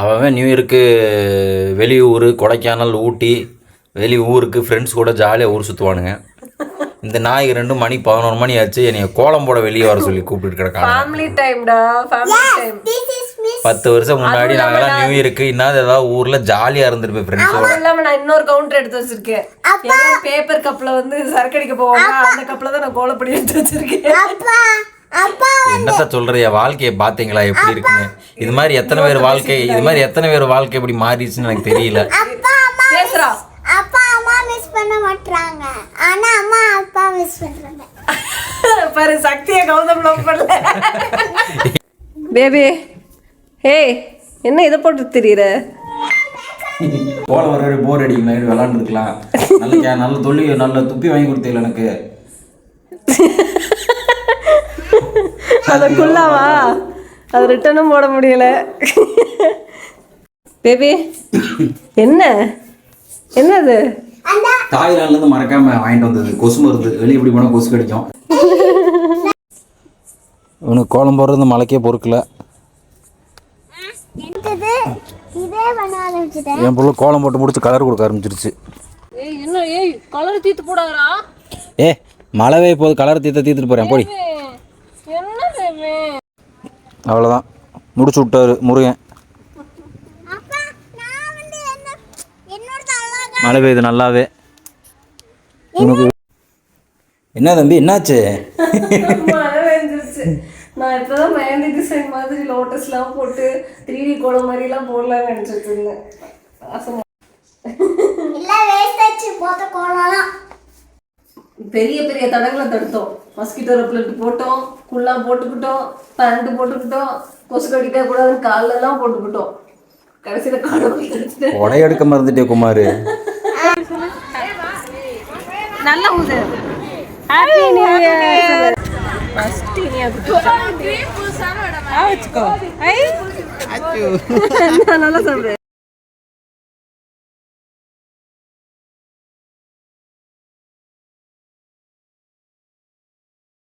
அவன் நியூ இயருக்கு வெளியூர் கொடைக்கானல் ஊட்டி ஊருக்கு ஃப்ரெண்ட்ஸ் கூட ஜாலியாக ஊர் சுற்றுவானுங்க. இந்த நாய் 2 மணி 11 மணி ஆச்சு. என்னை கோலம் போட வெளியே வர சொல்லி கூப்பிட்டு கிடக்காங்க. 10 வருஷம் முன்னாடி நாங்களாம் நியூ இயருக்கு இன்னும் ஏதாவது ஊர்ல ஜாலியா இருந்திருப்பேன் ஃப்ரெண்ட்ஸோட. நான் இன்னொரு கவுண்டர் எடுத்து வச்சிருக்கேன். பேப்பர் கப்ல வந்து சரக்கு அடிக்க போவாங்க, அந்த கப்ல தான் நான் கோலப்படி எடுத்து வச்சிருக்கேன். என்னத்த சொல்றிய, வாழ்க்கையை பாத்தீங்களா எப்படி இருக்குன்னு? இது மாதிரி எத்தனை பேர் வாழ்க்கை எப்படி மாறிடுச்சுன்னு எனக்கு தெரியல. பேசுறா அப்பா அம்மா மிஸ் பண்ண மாட்டாங்க, ஆனா அம்மா அப்பா மிஸ் பண்றாங்க. பாரு சக்தியை கௌதம் லவ் பண்ணல. பேபி ஏய் என்ன இதை போட்டு தெரியுற? போல ஒரு போர் அடிக்கும், நைட்டு விளாண்டுருக்கலாம். நல்ல துப்பி வாங்கி கொடுத்தீங்களா எனக்கு? அதுக்குள்ளாவா அது ரிட்டனும் போட முடியல. பேபி என்னது? தாய்லாந்துலேருந்து மறக்காம வாங்கிட்டு வந்தது கொசு மருந்து. வெளியே இப்படி போனால் கொசு கடிக்கும். இவனுக்கு கோலம் போடுறது மலைக்கே பொறுக்கல. என் புள்ள கோலம் போட்டு முடிச்சு கலர் கொடுக்க ஆரம்பிச்சிருச்சு. கலர் தீத்து போடாதா? மழை பெய்ய போது கலர் தீத்துட்டு போறேன் போடி. அவ்வளோதான் முடிச்சு விட்டாரு முருகன். மழை பெய்யுது நல்லாவே. என்ன தம்பி என்னாச்சு? மழை பெஞ்சிருச்சு. நான் இப்பதான் மெஹந்தி டிசைன் மாதிரி லோட்டஸ்லாம் போட்டு 3D கோலம் மாதிரிலாம் போடலாம்னு நினைச்சிட்டு இருந்தேன். பெரிய பெரிய தடங்களை தடுத்தோம். மஸ்கிட்டோ ரெப்லண்ட் போட்டோம், குள்ளா போட்டுக்கிட்டோம், பேண்ட் போட்டுக்கிட்டோம், கொசு கடிக்க கூடாதுன்னு காலெல்லாம் போட்டுக்கிட்டோம். கடைசியில காலம் உடை எடுக்க மறந்துட்டே குமாரு. நல்ல ஊது. Happy new year. ஃபர்ஸ்ட் நீ வச்சுக்கோ. ஐ நல்லா சாப்பிடு.